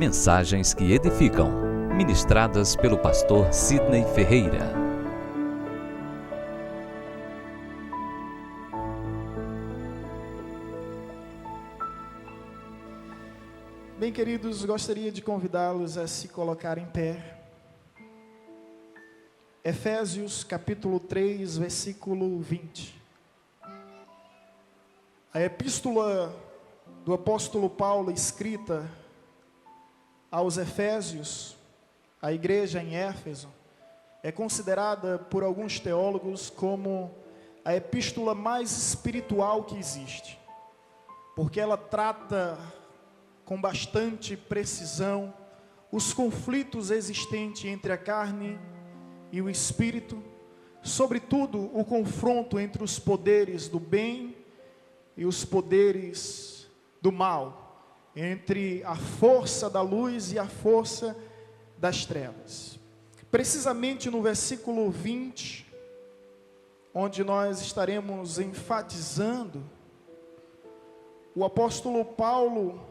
Mensagens que edificam, ministradas pelo pastor Sidney Ferreira. Bem, queridos, gostaria de convidá-los a se colocar em pé. Efésios capítulo 3, versículo 20. A epístola do apóstolo Paulo, escrita aos Efésios, a igreja em Éfeso, é considerada por alguns teólogos como a epístola mais espiritual que existe, porque ela trata com bastante precisão os conflitos existentes entre a carne e o espírito, sobretudo o confronto entre os poderes do bem e os poderes do mal, entre a força da luz e a força das trevas. Precisamente no versículo 20, onde nós estaremos enfatizando, o apóstolo Paulo,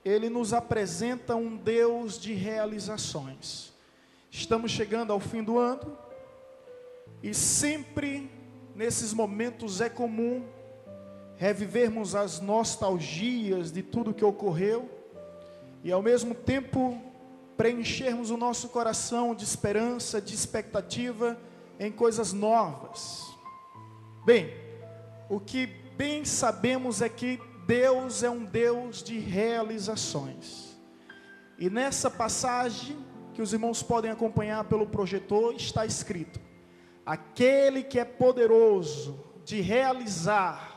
ele nos apresenta um Deus de realizações. Estamos chegando ao fim do ano, e sempre nesses momentos é comum revivermos as nostalgias de tudo que ocorreu, e ao mesmo tempo preenchermos o nosso coração de esperança, de expectativa em coisas novas. Bem, o que bem sabemos é que Deus é um Deus de realizações, e nessa passagem que os irmãos podem acompanhar pelo projetor, está escrito: aquele que é poderoso de realizar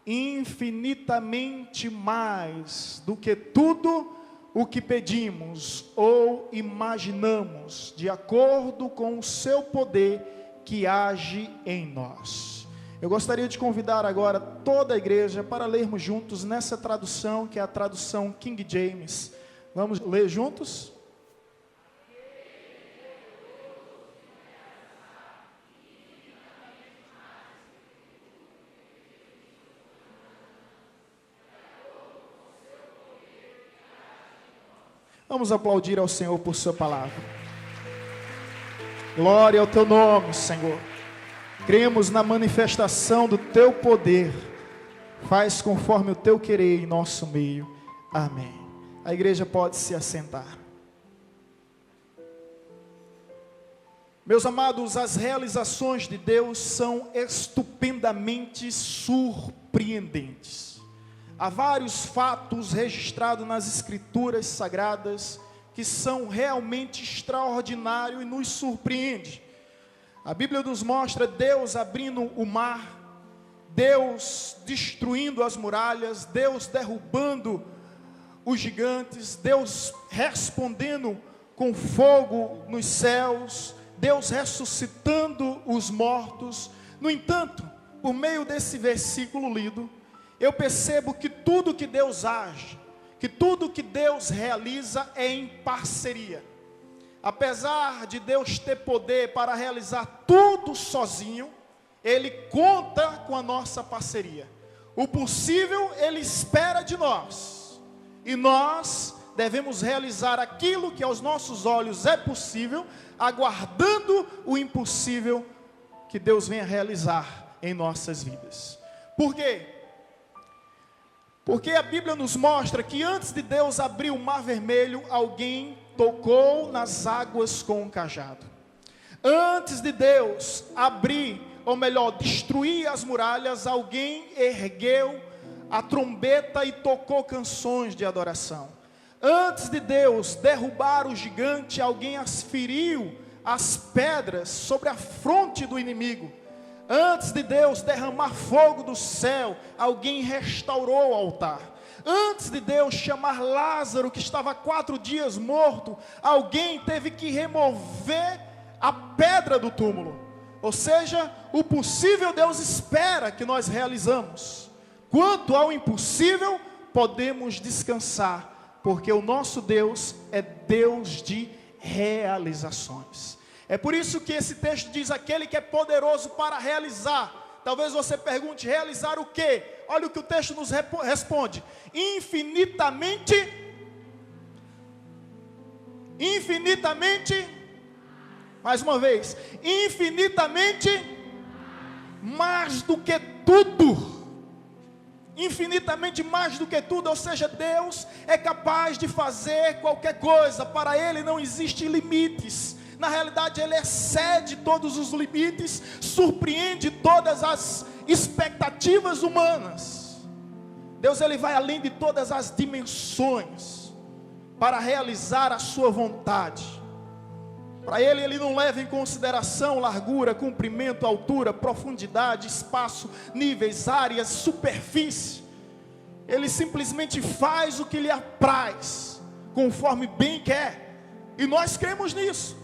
infinitamente mais do que tudo o que pedimos ou imaginamos, de acordo com o seu poder que age em nós. Eu gostaria de convidar agora toda a igreja para lermos juntos nessa tradução, que é a tradução King James. Vamos ler juntos? Vamos aplaudir ao Senhor por sua palavra. Glória ao teu nome, Senhor. Cremos na manifestação do teu poder. Faz conforme o teu querer em nosso meio. Amém. A igreja pode se assentar. Meus amados, as realizações de Deus são estupendamente surpreendentes. Há vários fatos registrados nas Escrituras Sagradas que são realmente extraordinários e nos surpreende. A Bíblia nos mostra Deus abrindo o mar, Deus destruindo as muralhas, Deus derrubando os gigantes, Deus respondendo com fogo nos céus, Deus ressuscitando os mortos. No entanto, por meio desse versículo lido, eu percebo que tudo que Deus age, que tudo que Deus realiza é em parceria. Apesar de Deus ter poder para realizar tudo sozinho, Ele conta com a nossa parceria. O possível Ele espera de nós, e nós devemos realizar aquilo que aos nossos olhos é possível, aguardando o impossível que Deus venha realizar em nossas vidas. Por quê? Porque a Bíblia nos mostra que antes de Deus abrir o mar vermelho, alguém tocou nas águas com um cajado. Antes de Deus abrir, ou melhor, destruir as muralhas, alguém ergueu a trombeta e tocou canções de adoração. Antes de Deus derrubar o gigante, alguém feriu as pedras sobre a fronte do inimigo. Antes de Deus derramar fogo do céu, alguém restaurou o altar. Antes de Deus chamar Lázaro, que estava 4 dias morto, alguém teve que remover a pedra do túmulo. Ou seja, o possível Deus espera que nós realizamos. Quanto ao impossível, podemos descansar, porque o nosso Deus é Deus de realizações. É por isso que esse texto diz: aquele que é poderoso para realizar. Talvez você pergunte: realizar o quê? Olha o que o texto nos responde: infinitamente infinitamente, mais uma vez, infinitamente mais do que tudo. Infinitamente mais do que tudo, ou seja, Deus é capaz de fazer qualquer coisa. Para Ele não existem limites. Na realidade, Ele excede todos os limites, surpreende todas as expectativas humanas. Deus, Ele vai além de todas as dimensões para realizar a sua vontade. Para Ele, Ele não leva em consideração largura, comprimento, altura, profundidade, espaço, níveis, áreas, superfície. Ele simplesmente faz o que lhe apraz, conforme bem quer. E nós cremos nisso.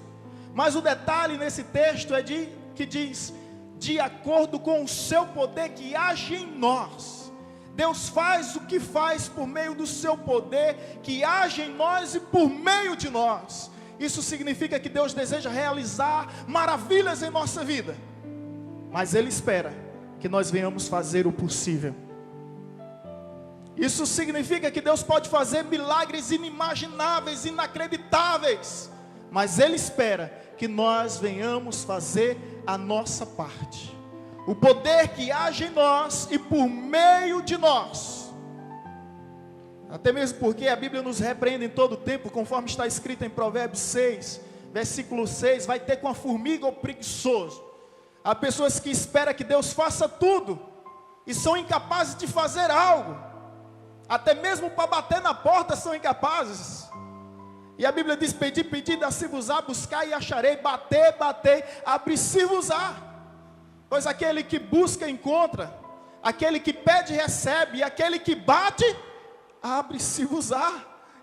Mas o detalhe nesse texto é que diz, de acordo com o seu poder que age em nós. Deus faz o que faz por meio do seu poder que age em nós e por meio de nós. Isso significa que Deus deseja realizar maravilhas em nossa vida. Mas Ele espera que nós venhamos fazer o possível. Isso significa que Deus pode fazer milagres inimagináveis, inacreditáveis. Mas Ele espera que nós venhamos fazer a nossa parte. O poder que age em nós e por meio de nós. Até mesmo porque a Bíblia nos repreende em todo o tempo, conforme está escrito em Provérbios 6, versículo 6, vai ter com a formiga ou preguiçoso. Há pessoas que esperam que Deus faça tudo e são incapazes de fazer algo. Até mesmo para bater na porta são incapazes. E a Bíblia diz, pedi, pedi, dá-se-vos-á, buscar e acharei, bater, bater, abrir-se-vos-á. Pois aquele que busca, encontra, aquele que pede, recebe, e aquele que bate, abre-se-vos-á.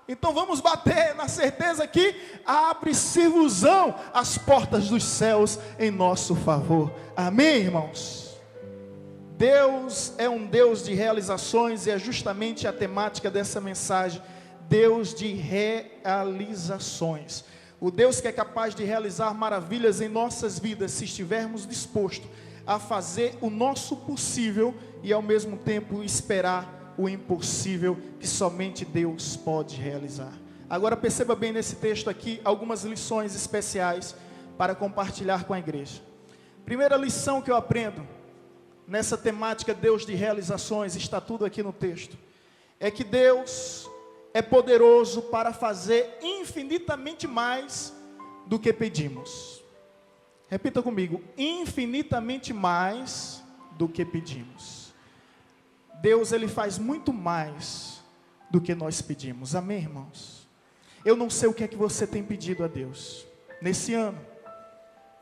Então vamos bater na certeza que abre-se-vos-ão as portas dos céus em nosso favor. Amém, irmãos? Deus é um Deus de realizações, e é justamente a temática dessa mensagem. Deus de realizações. O Deus que é capaz de realizar maravilhas em nossas vidas, se estivermos dispostos a fazer o nosso possível e ao mesmo tempo esperar o impossível que somente Deus pode realizar. Agora perceba bem nesse texto aqui algumas lições especiais para compartilhar com a igreja. Primeira lição que eu aprendo nessa temática Deus de realizações, está tudo aqui no texto, é que Deus é poderoso para fazer infinitamente mais do que pedimos. Repita comigo, infinitamente mais do que pedimos. Deus, Ele faz muito mais do que nós pedimos. Amém, irmãos? Eu não sei o que é que você tem pedido a Deus nesse ano,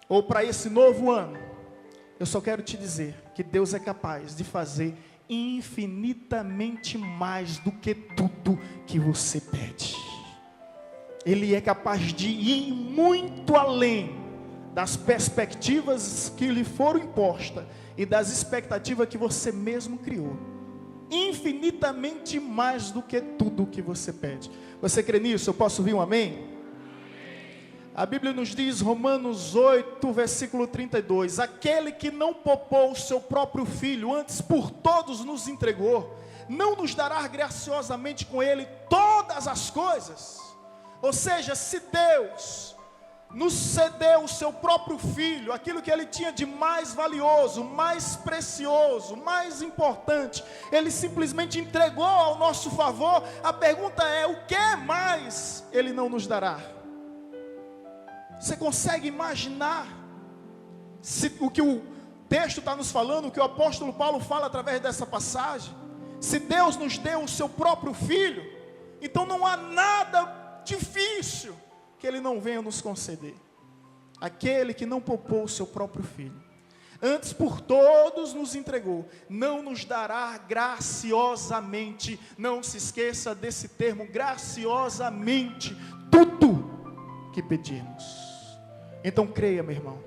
ou para esse novo ano. Eu só quero te dizer que Deus é capaz de fazer infinitamente mais do que tudo que você pede. Ele é capaz de ir muito além das perspectivas que lhe foram impostas e das expectativas que você mesmo criou. Infinitamente mais do que tudo que você pede. Você crê nisso? Eu posso ouvir um amém? A Bíblia nos diz, Romanos 8, versículo 32, aquele que não poupou o seu próprio filho, antes por todos nos entregou, não nos dará graciosamente com ele todas as coisas? Ou seja, se Deus nos cedeu o seu próprio filho, aquilo que ele tinha de mais valioso, mais precioso, mais importante, ele simplesmente entregou ao nosso favor. A pergunta é, o que mais ele não nos dará? Você consegue imaginar o que o texto está nos falando, o que o apóstolo Paulo fala através dessa passagem? Se Deus nos deu o seu próprio filho, então não há nada difícil que Ele não venha nos conceder. Aquele que não poupou o seu próprio filho, antes por todos nos entregou, não nos dará graciosamente, não se esqueça desse termo, graciosamente, tudo que pedirmos. Então creia, meu irmão,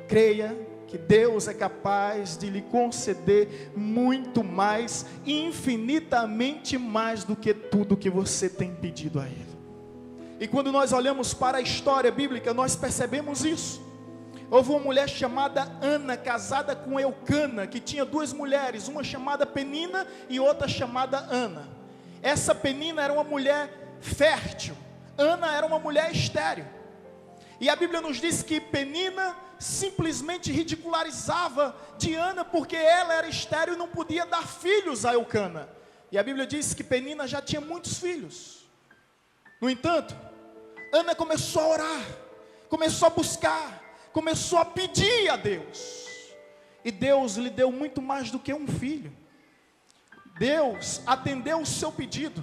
creia que Deus é capaz de lhe conceder muito mais, infinitamente mais do que tudo que você tem pedido a Ele. E quando nós olhamos para a história bíblica, nós percebemos isso. Houve uma mulher chamada Ana, casada com Eucana, que tinha duas mulheres, uma chamada Penina e outra chamada Ana. Essa Penina era uma mulher fértil. Ana era uma mulher estéril. E a Bíblia nos diz que Penina simplesmente ridicularizava Diana porque ela era estéril e não podia dar filhos a Eucana. E a Bíblia diz que Penina já tinha muitos filhos. No entanto, Ana começou a orar, começou a buscar, começou a pedir a Deus. E Deus lhe deu muito mais do que um filho. Deus atendeu o seu pedido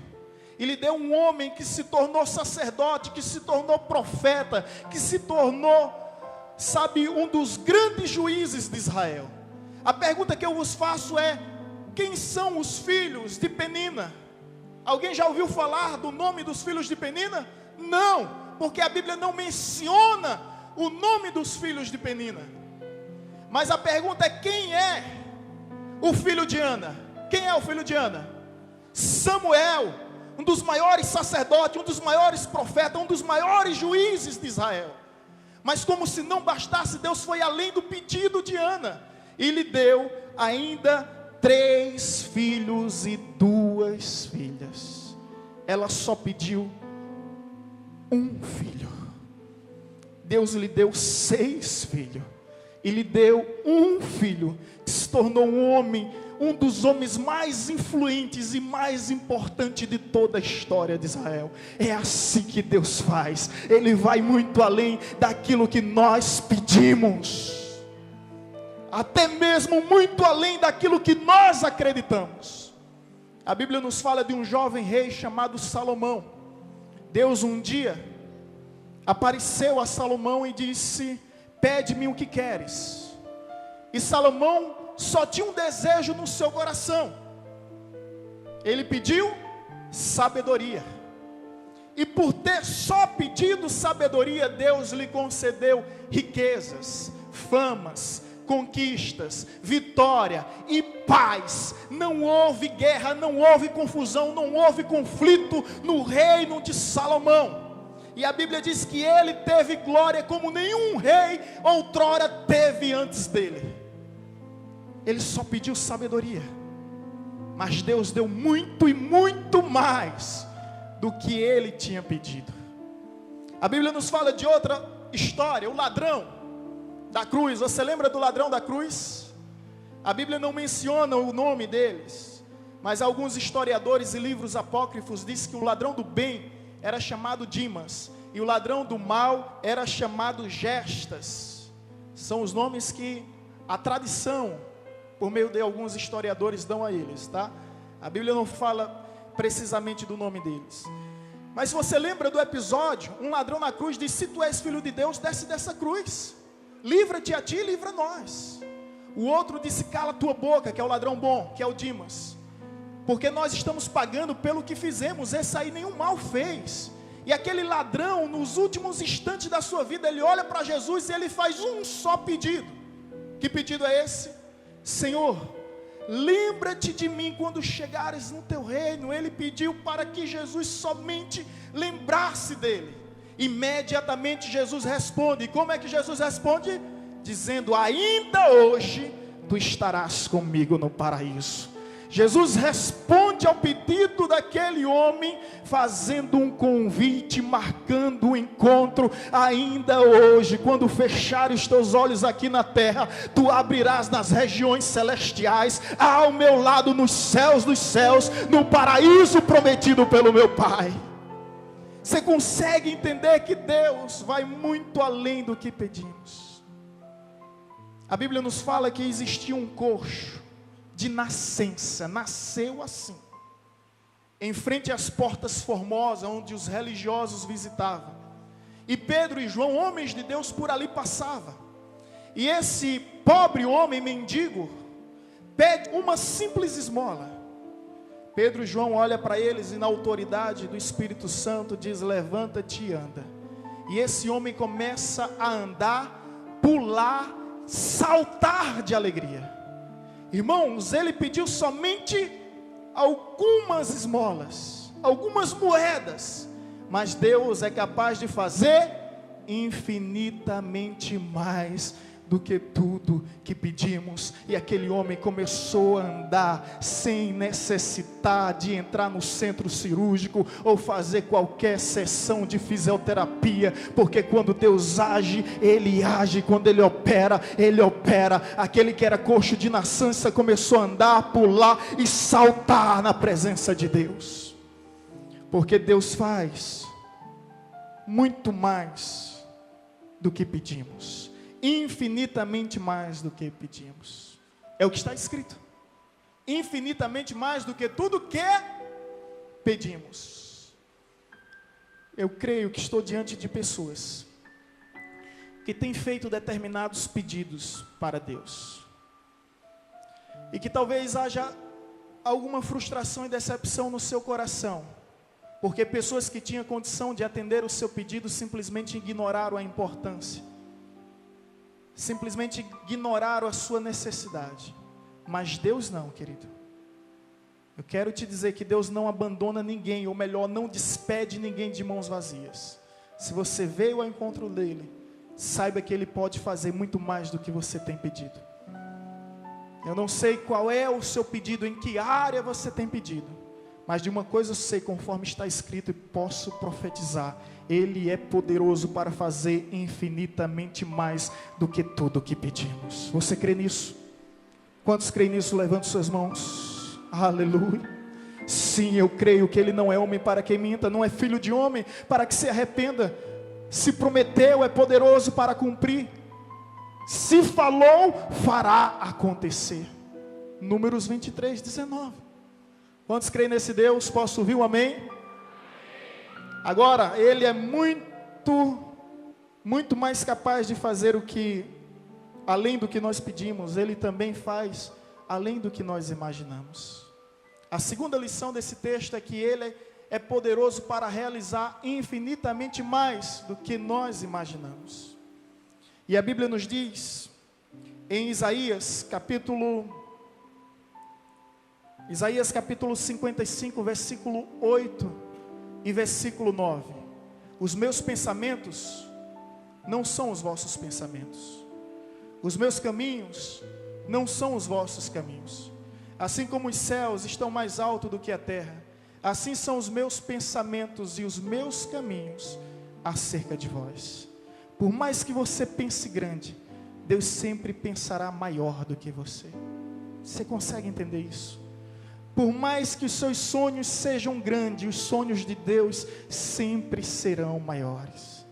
e lhe deu um homem que se tornou sacerdote, que se tornou profeta, que se tornou, sabe, um dos grandes juízes de Israel. A pergunta que eu vos faço é: quem são os filhos de Penina? Alguém já ouviu falar do nome dos filhos de Penina? Não, porque a Bíblia não menciona o nome dos filhos de Penina. Mas a pergunta é: quem é o filho de Ana? Quem é o filho de Ana? Samuel, um dos maiores sacerdotes, um dos maiores profetas, um dos maiores juízes de Israel. Mas como se não bastasse, Deus foi além do pedido de Ana e lhe deu ainda 3 filhos e 2 filhas. Ela só pediu um filho. Deus lhe deu 6 filhos e lhe deu um filho que se tornou um homem, um dos homens mais influentes e mais importantes de toda a história de Israel. É assim que Deus faz. Ele vai muito além daquilo que nós pedimos, até mesmo muito além daquilo que nós acreditamos. A Bíblia nos fala de um jovem rei chamado Salomão. Deus um dia apareceu a Salomão e disse: pede-me o que queres. E Salomão só tinha um desejo no seu coração. Ele pediu sabedoria. E por ter só pedido sabedoria, Deus lhe concedeu riquezas, famas, conquistas, vitória e paz. Não houve guerra, não houve confusão, não houve conflito no reino de Salomão. E a Bíblia diz que ele teve glória como nenhum rei outrora teve antes dele. Ele só pediu sabedoria, mas Deus deu muito e muito mais do que ele tinha pedido. A Bíblia nos fala de outra história, o ladrão da cruz. Você lembra do ladrão da cruz? A Bíblia não menciona o nome deles, mas alguns historiadores e livros apócrifos dizem que o ladrão do bem era chamado Dimas, e o ladrão do mal era chamado Gestas. São os nomes que a tradição, por meio de alguns historiadores, dão a eles, tá? A Bíblia não fala precisamente do nome deles. Mas você lembra do episódio? Um ladrão na cruz disse: se tu és filho de Deus, desce dessa cruz, livra-te a ti e livra nós. O outro disse: cala tua boca, que é o ladrão bom, que é o Dimas, porque nós estamos pagando pelo que fizemos. Esse aí nenhum mal fez. E aquele ladrão, nos últimos instantes da sua vida, ele olha para Jesus e ele faz um só pedido. Que pedido é esse? Senhor, lembra-te de mim quando chegares no teu reino. Ele pediu para que Jesus somente lembrasse dele. Imediatamente Jesus responde. E como é que Jesus responde? Dizendo: ainda hoje tu estarás comigo no paraíso. Jesus responde ao pedido daquele homem, fazendo um convite, marcando um encontro. Ainda hoje, quando fechares os teus olhos aqui na terra, tu abrirás nas regiões celestiais, ao meu lado nos céus dos céus, no paraíso prometido pelo meu Pai. Você consegue entender que Deus vai muito além do que pedimos? A Bíblia nos fala que existia um coxo de nascença, nasceu assim, em frente às portas formosas, onde os religiosos visitavam. E Pedro e João, homens de Deus, por ali passavam. E esse pobre homem mendigo pede uma simples esmola. Pedro e João olham para eles e, na autoridade do Espírito Santo, diz: levanta-te e anda. E esse homem começa a andar, pular, saltar de alegria. Irmãos, ele pediu somente algumas esmolas, algumas moedas, mas Deus é capaz de fazer infinitamente mais do que tudo que pedimos. E aquele homem começou a andar sem necessitar de entrar no centro cirúrgico ou fazer qualquer sessão de fisioterapia, porque quando Deus age, Ele age. Quando Ele opera, Ele opera. Aquele que era coxo de nascença começou a andar, pular e saltar na presença de Deus, porque Deus faz muito mais do que pedimos, infinitamente mais do que pedimos. É o que está escrito: infinitamente mais do que tudo que pedimos. Eu creio que estou diante de pessoas que têm feito determinados pedidos para Deus, e que talvez haja alguma frustração e decepção no seu coração, porque pessoas que tinham condição de atender o seu pedido simplesmente ignoraram a importância, simplesmente ignoraram a sua necessidade. Mas Deus não, querido. Eu quero te dizer que Deus não abandona ninguém, ou melhor, não despede ninguém de mãos vazias. Se você veio ao encontro dele, saiba que Ele pode fazer muito mais do que você tem pedido. Eu não sei qual é o seu pedido, em que área você tem pedido, mas de uma coisa eu sei, conforme está escrito, e posso profetizar: Ele é poderoso para fazer infinitamente mais do que tudo o que pedimos. Você crê nisso? Quantos creem nisso? Levante suas mãos. Aleluia. Sim, eu creio que Ele não é homem para que minta, não é filho de homem para que se arrependa. Se prometeu, é poderoso para cumprir. Se falou, fará acontecer. Números 23, 19. Quantos creem nesse Deus? Posso ouvir um amém? Agora, Ele é muito mais capaz de fazer o que, além do que nós pedimos, Ele também faz além do que nós imaginamos. A segunda lição desse texto é que Ele é poderoso para realizar infinitamente mais do que nós imaginamos. E a Bíblia nos diz, em Isaías capítulo 55, versículo 8 e versículo 9: os meus pensamentos não são os vossos pensamentos, os meus caminhos não são os vossos caminhos. Assim como os céus estão mais altos do que a terra, assim são os meus pensamentos e os meus caminhos acerca de vós. Por mais que você pense grande, Deus sempre pensará maior do que você. Você consegue entender isso? Por mais que os seus sonhos sejam grandes, os sonhos de Deus sempre serão maiores.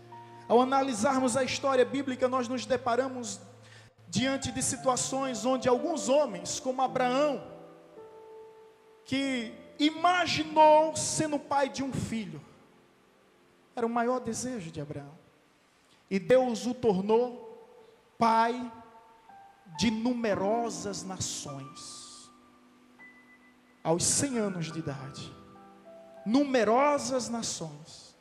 Ao analisarmos a história bíblica, nós nos deparamos diante de situações onde alguns homens, como Abraão, que imaginou sendo pai de um filho, era o maior desejo de Abraão, e Deus o tornou pai de numerosas nações, aos 100 anos de idade. Numerosas nações.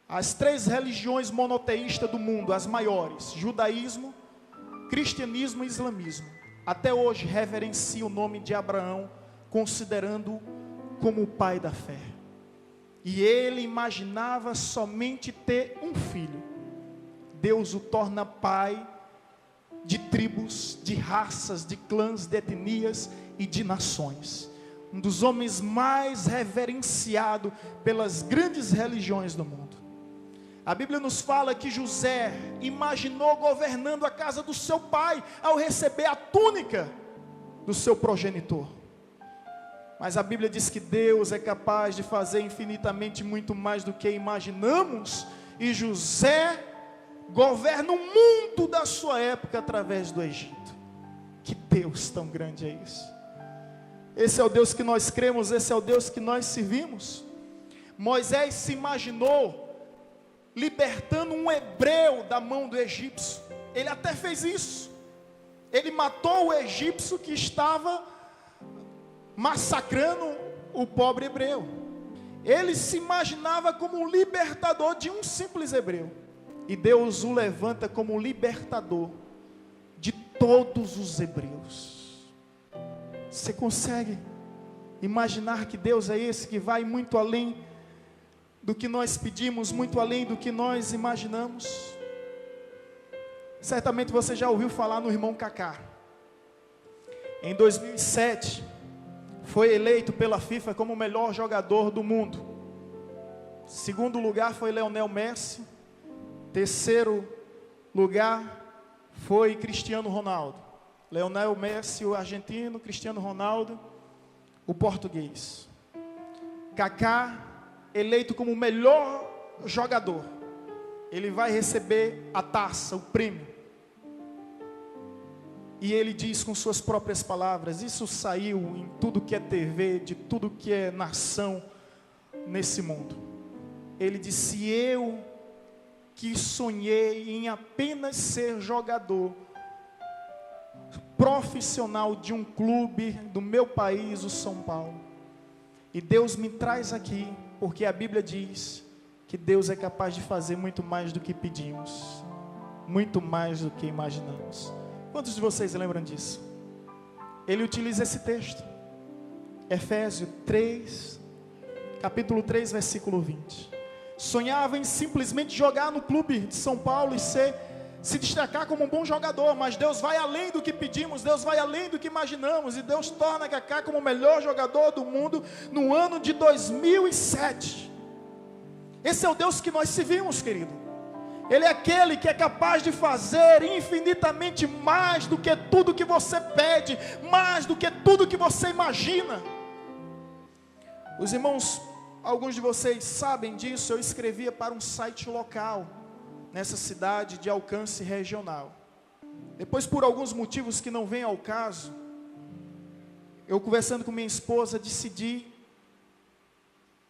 As 3 religiões monoteístas do mundo, as maiores, judaísmo, cristianismo e islamismo, até hoje reverenciam o nome de Abraão, considerando-o como o pai da fé. E ele imaginava somente ter um filho. Deus o torna pai de tribos, de raças, de clãs, de etnias e de nações. Um dos homens mais reverenciados pelas grandes religiões do mundo. A Bíblia nos fala que José imaginou governando a casa do seu pai, ao receber a túnica do seu progenitor. Mas a Bíblia diz que Deus é capaz de fazer infinitamente muito mais do que imaginamos, e José governa o mundo da sua época através do Egito. Que Deus tão grande é esse? Esse é o Deus que nós cremos, esse é o Deus que nós servimos. Moisés se imaginou libertando um hebreu da mão do egípcio. Ele até fez isso. Ele matou o egípcio que estava massacrando o pobre hebreu. Ele se imaginava como um libertador de um simples hebreu. E Deus o levanta como libertador de todos os hebreus. Você consegue imaginar que Deus é esse que vai muito além do que nós pedimos, muito além do que nós imaginamos? Certamente você já ouviu falar no irmão Kaká. Em 2007, foi eleito pela FIFA como o melhor jogador do mundo. Segundo lugar foi Lionel Messi. Terceiro lugar foi Cristiano Ronaldo. Lionel Messi, o argentino, Cristiano Ronaldo, o português. Kaká, eleito como o melhor jogador. Ele vai receber a taça, o prêmio. E ele diz com suas próprias palavras, isso saiu em tudo que é TV, de tudo que é nação nesse mundo. Ele disse, eu que sonhei em apenas ser jogador profissional de um clube do meu país, o São Paulo. E Deus me traz aqui, porque a Bíblia diz que Deus é capaz de fazer muito mais do que pedimos, muito mais do que imaginamos. Quantos de vocês lembram disso? Ele utiliza esse texto, Efésios 3, capítulo 3, versículo 20. Sonhava em simplesmente jogar no clube de São Paulo e se destacar como um bom jogador, mas Deus vai além do que pedimos, Deus vai além do que imaginamos, e Deus torna Kaká como o melhor jogador do mundo no ano de 2007. Esse é o Deus que nós servimos, querido. Ele é aquele que é capaz de fazer infinitamente mais do que tudo que você pede, mais do que tudo que você imagina. Os irmãos, alguns de vocês sabem disso, eu escrevia para um site local, nessa cidade de alcance regional. Depois, por alguns motivos que não vêm ao caso, eu conversando com minha esposa, decidi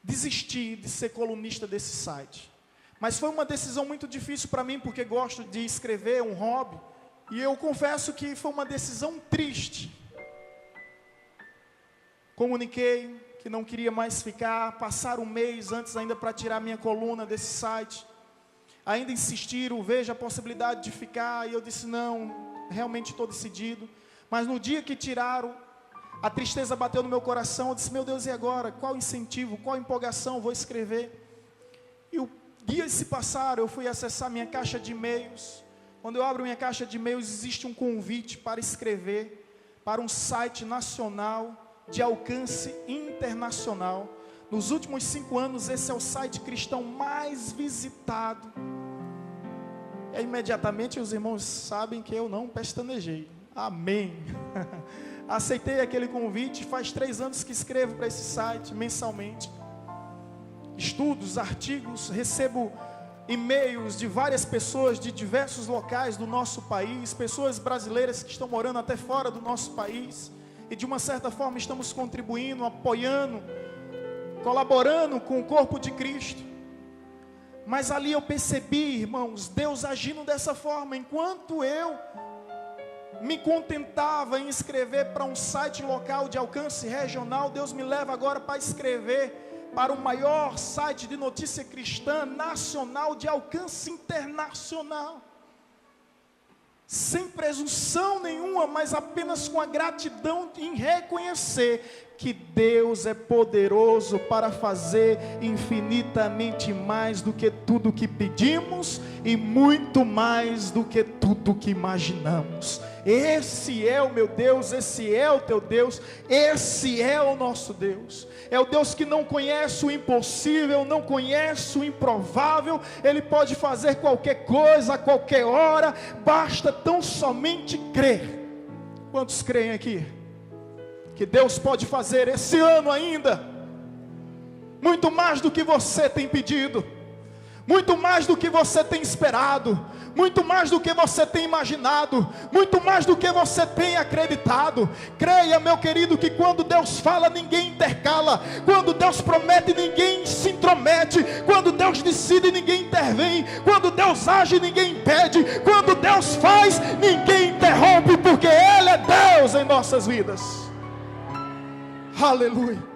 desistir de ser colunista desse site. Mas foi uma decisão muito difícil para mim, porque gosto de escrever, é um hobby. E eu confesso que foi uma decisão triste. Comuniquei que não queria mais ficar, passar um mês antes ainda para tirar minha coluna desse site. Ainda insistiram, veja a possibilidade de ficar, e eu disse, não, realmente estou decidido. Mas no dia que tiraram, a tristeza bateu no meu coração, eu disse, meu Deus, e agora? Qual incentivo, qual empolgação vou escrever? E dias se passaram, eu fui acessar minha caixa de e-mails. Quando eu abro minha caixa de e-mails, existe um convite para escrever para um site nacional de alcance internacional. Nos últimos 5 anos, esse é o site cristão mais visitado. E imediatamente os irmãos sabem que eu não pestanejei. Amém. Aceitei aquele convite, faz 3 anos que escrevo para esse site mensalmente. Estudos, artigos, recebo e-mails de várias pessoas de diversos locais do nosso país, pessoas brasileiras que estão morando até fora do nosso país, e de uma certa forma estamos contribuindo, apoiando, colaborando com o corpo de Cristo. Mas ali eu percebi, irmãos, Deus agindo dessa forma. Enquanto eu me contentava em escrever para um site local de alcance regional, Deus me leva agora para escrever para o maior site de notícia cristã nacional de alcance internacional. Sem presunção nenhuma, mas apenas com a gratidão em reconhecer que Deus é poderoso para fazer infinitamente mais do que tudo que pedimos e muito mais do que tudo que imaginamos. Esse é o meu Deus, esse é o teu Deus, esse é o nosso Deus. É o Deus que não conhece o impossível, não conhece o improvável. Ele pode fazer qualquer coisa, a qualquer hora, basta tão somente crer. Quantos creem aqui? Que Deus pode fazer esse ano ainda muito mais do que você tem pedido, muito mais do que você tem esperado, muito mais do que você tem imaginado, muito mais do que você tem acreditado. Creia, meu querido, que quando Deus fala, ninguém intercala. Quando Deus promete, ninguém se intromete. Quando Deus decide, ninguém intervém. Quando Deus age, ninguém impede. Quando Deus faz, ninguém interrompe, porque Ele é Deus em nossas vidas. Aleluia.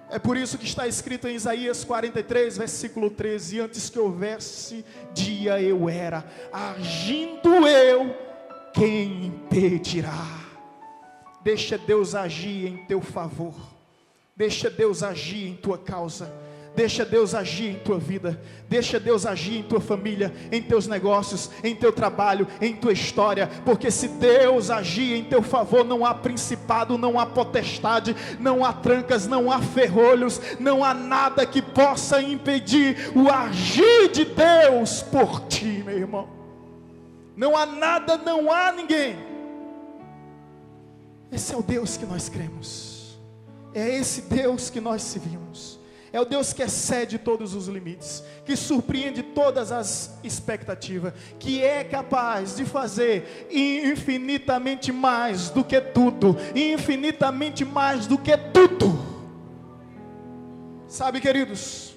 É por isso que está escrito em Isaías 43, versículo 13: antes que houvesse dia eu era, agindo eu, quem impedirá? Deixa Deus agir em teu favor, deixa Deus agir em tua causa. Deixa Deus agir em tua vida, deixa Deus agir em tua família, em teus negócios, em teu trabalho, em tua história, porque se Deus agir em teu favor, não há principado, não há potestade, não há trancas, não há ferrolhos, não há nada que possa impedir o agir de Deus por ti, meu irmão. Não há nada, não há ninguém. Esse é o Deus que nós cremos, é esse Deus que nós servimos. É o Deus que excede todos os limites, que surpreende todas as expectativas, que é capaz de fazer infinitamente mais do que tudo, infinitamente mais do que tudo. Sabe, queridos,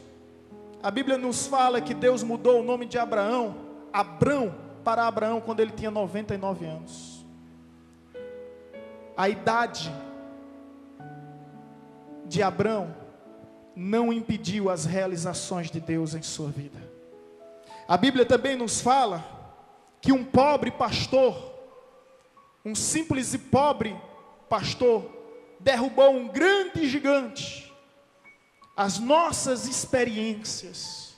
a Bíblia nos fala que Deus mudou o nome de Abrão para Abraão quando ele tinha 99 anos. A idade de Abrão não impediu as realizações de Deus em sua vida. A Bíblia também nos fala que um pobre pastor, um simples e pobre pastor, derrubou um grande gigante. As nossas experiências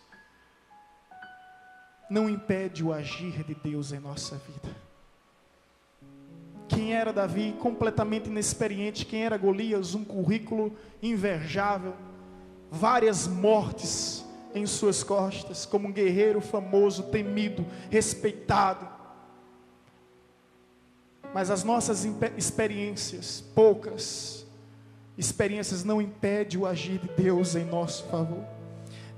não impedem o agir de Deus em nossa vida. Quem era Davi? Completamente inexperiente. Quem era Golias? Um currículo invejável. Várias mortes em suas costas, como um guerreiro famoso, temido, respeitado. Mas as nossas experiências, poucas experiências, não impedem o agir de Deus em nosso favor.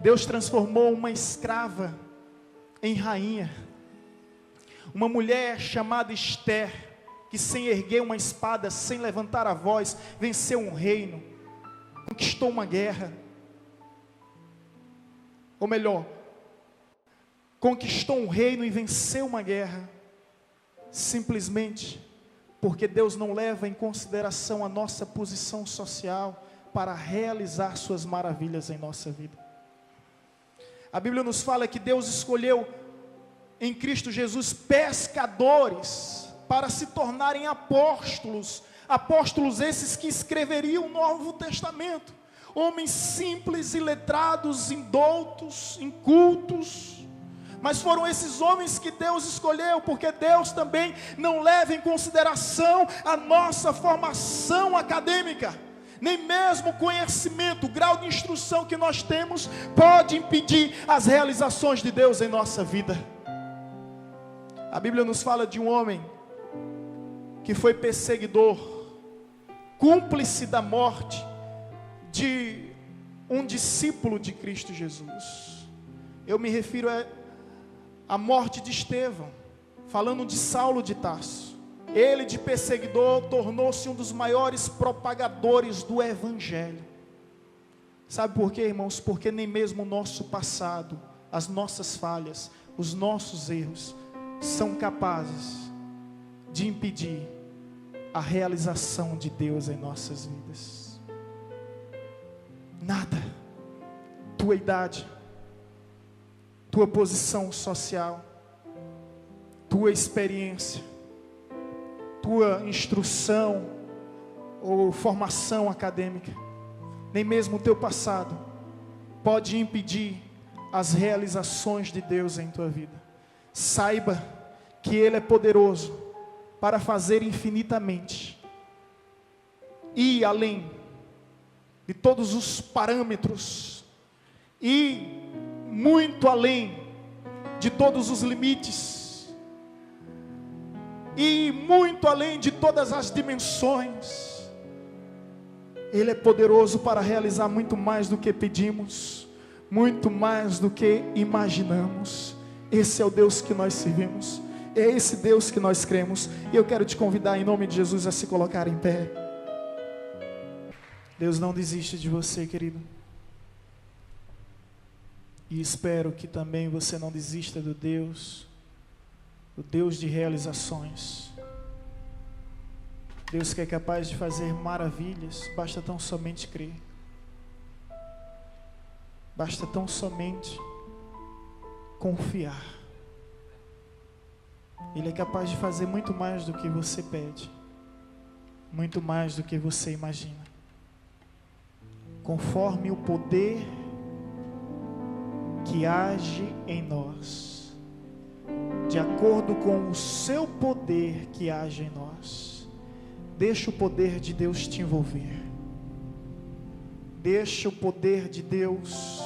Deus transformou uma escrava em rainha, uma mulher chamada Esther, que sem erguer uma espada, sem levantar a voz, venceu um reino, conquistou uma guerra. Ou melhor, conquistou um reino e venceu uma guerra, simplesmente porque Deus não leva em consideração a nossa posição social para realizar suas maravilhas em nossa vida. A Bíblia nos fala que Deus escolheu em Cristo Jesus pescadores para se tornarem apóstolos, apóstolos esses que escreveriam o Novo Testamento. Homens simples e letrados, indoutos, incultos, mas foram esses homens que Deus escolheu, porque Deus também não leva em consideração a nossa formação acadêmica, nem mesmo o conhecimento, o grau de instrução que nós temos, pode impedir as realizações de Deus em nossa vida. A Bíblia nos fala de um homem que foi perseguidor, cúmplice da morte de um discípulo de Cristo Jesus. Eu me refiro à morte de Estevão, falando de Saulo de Tarso. Ele, de perseguidor, tornou-se um dos maiores propagadores do Evangelho. Sabe por quê, irmãos? Porque nem mesmo o nosso passado, as nossas falhas, os nossos erros, são capazes de impedir a realização de Deus em nossas vidas. Nada. Tua idade, tua posição social, tua experiência, tua instrução ou formação acadêmica, nem mesmo o teu passado pode impedir as realizações de Deus em tua vida. Saiba que Ele é poderoso para fazer infinitamente e além de todos os parâmetros, e muito além de todos os limites, e muito além de todas as dimensões. Ele é poderoso para realizar muito mais do que pedimos, muito mais do que imaginamos. Esse é o Deus que nós servimos, é esse Deus que nós cremos. E eu quero te convidar em nome de Jesus a se colocar em pé. Deus não desiste de você, querido. E espero que também você não desista do Deus de realizações. Deus que é capaz de fazer maravilhas, basta tão somente crer. Basta tão somente confiar. Ele é capaz de fazer muito mais do que você pede, muito mais do que você imagina, conforme o poder que age em nós, de acordo com o seu poder que age em nós. Deixa o poder de Deus te envolver. Deixa o poder de Deus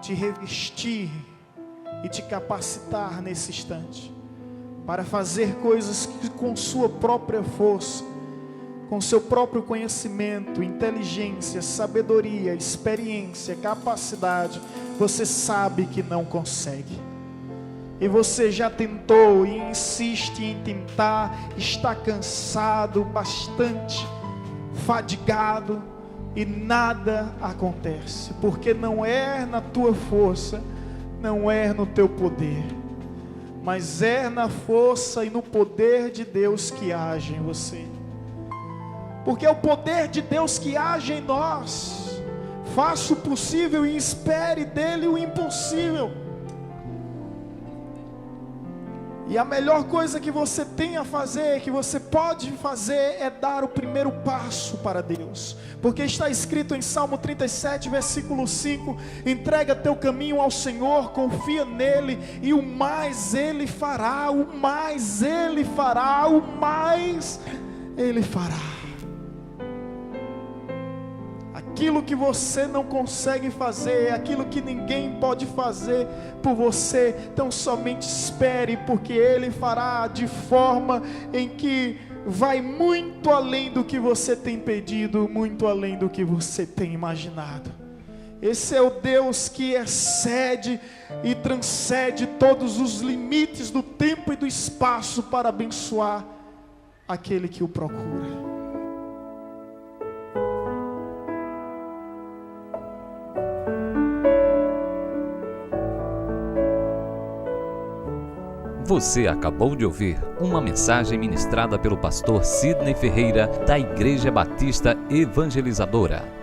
te revestir e te capacitar nesse instante para fazer coisas que com sua própria força, com seu próprio conhecimento, inteligência, sabedoria, experiência, capacidade, você sabe que não consegue. E você já tentou e insiste em tentar, está cansado, bastante fadigado, e nada acontece, porque não é na tua força, não é no teu poder, mas é na força e no poder de Deus que age em você. Porque é o poder de Deus que age em nós. Faça o possível e espere dele o impossível. E a melhor coisa que você tem a fazer, que você pode fazer, é dar o primeiro passo para Deus. Porque está escrito em Salmo 37, versículo 5: entrega teu caminho ao Senhor, confia nele, e o mais ele fará, o mais ele fará, o mais ele fará. Aquilo que você não consegue fazer, aquilo que ninguém pode fazer por você, então somente espere, porque Ele fará de forma em que vai muito além do que você tem pedido, muito além do que você tem imaginado. Esse é o Deus que excede e transcende todos os limites do tempo e do espaço para abençoar aquele que o procura. Você acabou de ouvir uma mensagem ministrada pelo pastor Sidney Ferreira, da Igreja Batista Evangelizadora.